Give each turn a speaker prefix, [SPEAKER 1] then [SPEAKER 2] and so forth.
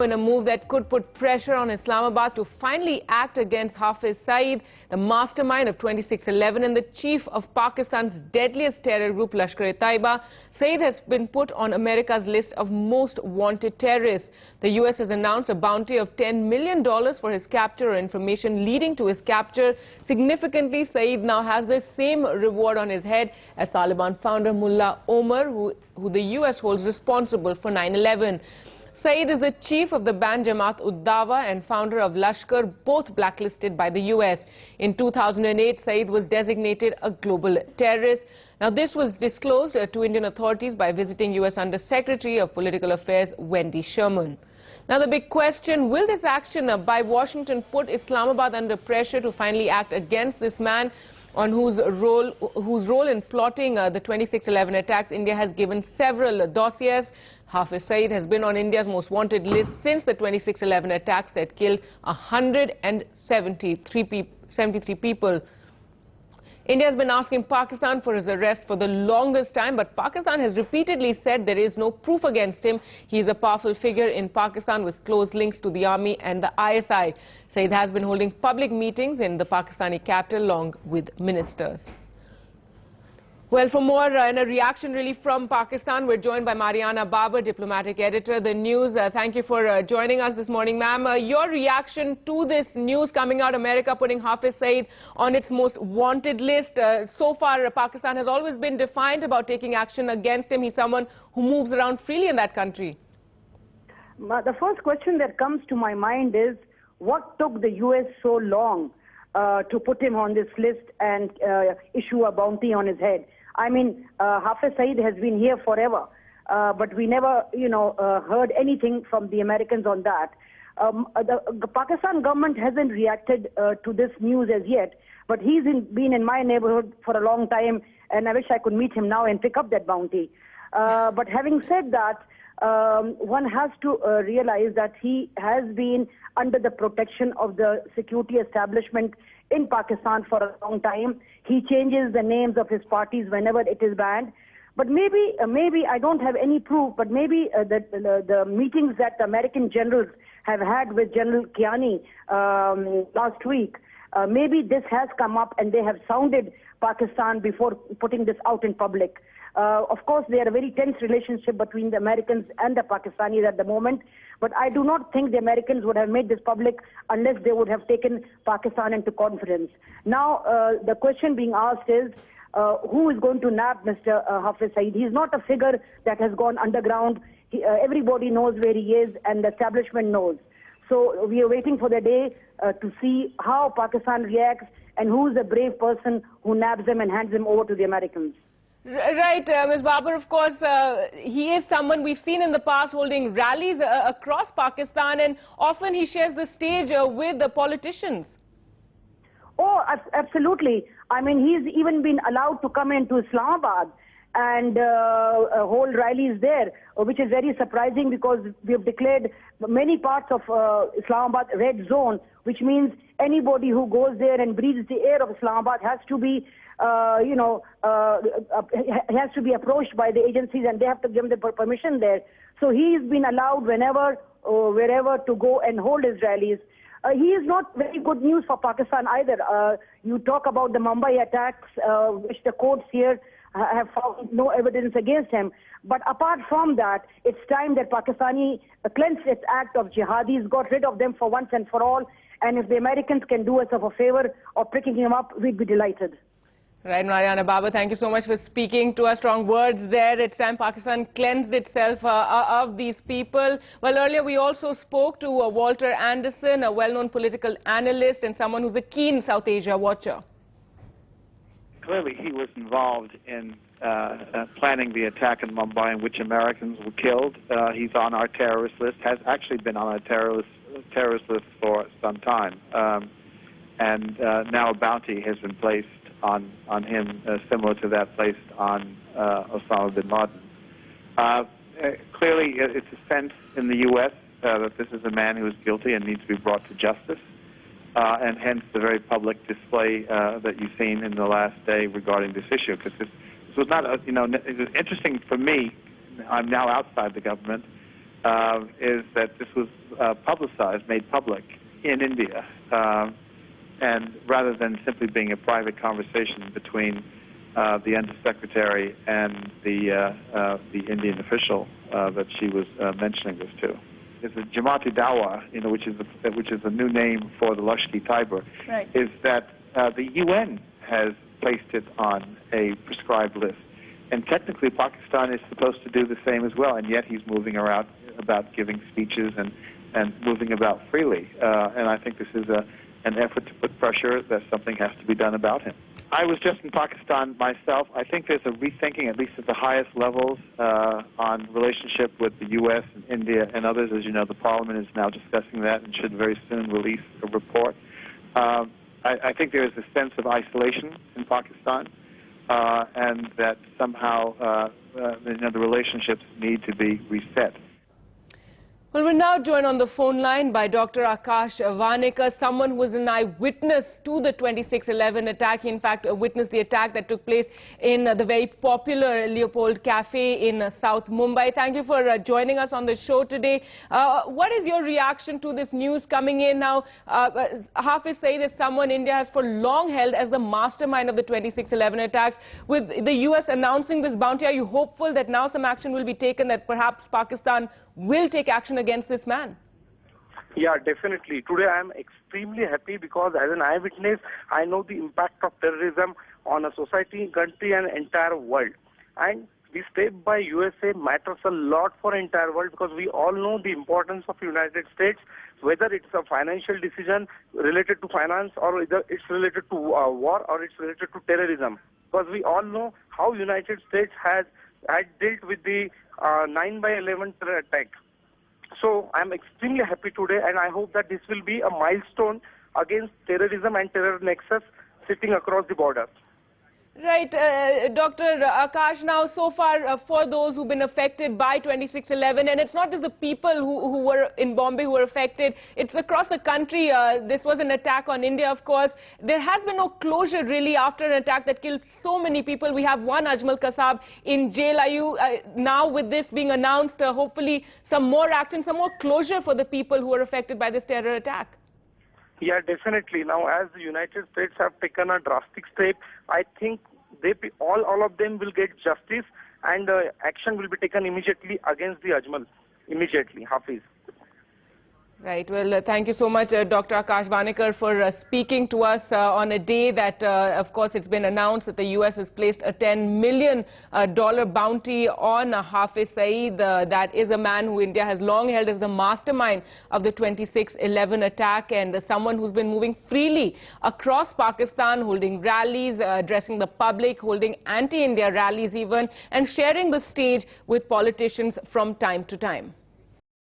[SPEAKER 1] In a move that could put pressure on Islamabad to finally act against Hafiz Saeed, the mastermind of 2611 and the chief of Pakistan's deadliest terror group Lashkar-e-Taiba, Saeed has been put on America's list of most wanted terrorists. The US has announced a bounty of $10 million for his capture or information leading to his capture. Significantly, Saeed now has the same reward on his head as Taliban founder Mullah Omar, who the US holds responsible for 9/11. Saeed is the chief of the banned Jamaat-ud-Dawa and founder of Lashkar, both blacklisted by the US. In 2008, Saeed was designated a global terrorist. Now, this was disclosed to Indian authorities by visiting US Under-Secretary of Political Affairs Wendy Sherman. Now, the big question, will this action by Washington put Islamabad under pressure to finally act against this man on whose role in plotting the 2611 attacks India has given several dossiers? Hafiz Saeed has been on India's most wanted list since the 2611 attacks that killed 173 people. India has been asking Pakistan for his arrest for the longest time, but Pakistan has repeatedly said there is no proof against him. He is a powerful figure in Pakistan with close links to the army and the ISI. Saeed has been holding public meetings in the Pakistani capital along with ministers. Well, for more and a reaction really from Pakistan, we're joined by Mariana Babar, diplomatic editor, The News. Thank you for joining us this morning, ma'am. Your reaction to this news coming out, America putting Hafiz Saeed on its most wanted list. So far, Pakistan has always been defiant about taking action against him. He's someone who moves around freely in that country.
[SPEAKER 2] The first question that comes to my mind is, what took the US so long to put him on this list and issue a bounty on his head? I mean, Hafiz Saeed has been here forever, but we never, heard anything from the Americans on that. The Pakistan government hasn't reacted to this news as yet, but he's been in my neighborhood for a long time, and I wish I could meet him now and pick up that bounty. But having said that, one has to realize that he has been under the protection of the security establishment in Pakistan for a long time. He changes the names of his parties whenever it is banned. But maybe I don't have any proof, but maybe the meetings that the American generals have had with General Kiani last week, maybe this has come up and they have sounded Pakistan before putting this out in public. Of course, there are a very tense relationship between the Americans and the Pakistanis at the moment, but I do not think the Americans would have made this public unless they would have taken Pakistan into confidence. Now, the question being asked is, who is going to nab Mr. Hafiz Saeed? He's not a figure that has gone underground. Everybody knows where he is, and the establishment knows. So we are waiting for the day to see how Pakistan reacts and who is the brave person who nabs him and hands him over to the Americans.
[SPEAKER 1] Right, Ms. Babar, of course, he is someone we've seen in the past holding rallies across Pakistan, and often he shares the stage with the politicians.
[SPEAKER 2] Oh, absolutely. I mean, he's even been allowed to come into Islamabad and hold rallies there, which is very surprising because we have declared many parts of Islamabad red zone, which means anybody who goes there and breathes the air of Islamabad has to be has to be approached by the agencies, and they have to give him the permission there. So he's been allowed whenever or wherever to go and hold his rallies. He is not very good news for Pakistan either. You talk about the Mumbai attacks, which the courts here have found no evidence against him. But apart from that, it's time that Pakistani cleansed its act of jihadis, got rid of them for once and for all. And if the Americans can do us of a favor of picking him up, we'd be delighted.
[SPEAKER 1] Right, Mariana Babar, thank you so much for speaking to us. Strong words there. It's time Pakistan cleansed itself of these people. Well, earlier we also spoke to Walter Anderson, a well-known political analyst and someone who's a keen South Asia watcher.
[SPEAKER 3] Clearly, he was involved in planning the attack in Mumbai in which Americans were killed. He's on our terrorist list, has actually been on our terrorist list for some time. And now a bounty has been placed on him, similar to that placed on Osama bin Laden. Clearly, it's a sense in the U.S. That this is a man who is guilty and needs to be brought to justice, and hence the very public display that you've seen in the last day regarding this issue. Because this was not, it was interesting for me. I'm now outside the government. is that this was publicized, made public in India, and rather than simply being a private conversation between the Undersecretary and the Indian official that she was mentioning this to. Is the Jamaat-e-Dawa, which is a new name for the Lashkar-e-Taiba,
[SPEAKER 1] Right.
[SPEAKER 3] is that the UN has placed it on a prescribed list. And technically, Pakistan is supposed to do the same as well, and yet he's moving around about giving speeches and moving about freely. And I think this is an effort to put pressure that something has to be done about him. I was just in Pakistan myself. I think there's a rethinking, at least at the highest levels, on relationship with the U.S. and India and others. As you know, the Parliament is now discussing that and should very soon release a report. I think there is a sense of isolation in Pakistan, and that somehow the relationships need to be reset.
[SPEAKER 1] Well, we're now joined on the phone line by Dr. Akash Vanekar, someone who was an eyewitness to the 26/11 attack. He, in fact, witnessed the attack that took place in the very popular Leopold Cafe in South Mumbai. Thank you for joining us on the show today. What is your reaction to this news coming in now? Hafiz Saeed is someone India has for long held as the mastermind of the 26/11 attacks. With the U.S. announcing this bounty, are you hopeful that now some action will be taken, that perhaps Pakistan will take action against this man?
[SPEAKER 4] Yeah, definitely. Today I am extremely happy because as an eyewitness, I know the impact of terrorism on a society, country and entire world. And this step by USA matters a lot for entire world because we all know the importance of United States, whether it's a financial decision related to finance or whether it's related to war or it's related to terrorism. Because we all know how United States had dealt with the 9/11 terror attack. So I'm extremely happy today, and I hope that this will be a milestone against terrorism and terror nexus sitting across the border.
[SPEAKER 1] Right, Dr. Akash, now so far for those who've been affected by 26/11, and it's not just the people who were in Bombay who were affected, it's across the country. This was an attack on India, of course. There has been no closure really after an attack that killed so many people. We have one Ajmal Kasab in jail. Are you now, with this being announced, hopefully some more action, some more closure for the people who were affected by this terror attack?
[SPEAKER 4] Yeah, definitely. Now, as the United States have taken a drastic step, I think all of them will get justice, and action will be taken immediately against the Ajmal. Immediately, Hafiz.
[SPEAKER 1] Right. Well, thank you so much, Dr. Akash Vanekar, for speaking to us on a day that, of course, it's been announced that the U.S. has placed a $10 million bounty on Hafiz Saeed. That is a man who India has long held as the mastermind of the 26/11 attack, and someone who's been moving freely across Pakistan, holding rallies, addressing the public, holding anti-India rallies even, and sharing the stage with politicians from time to time.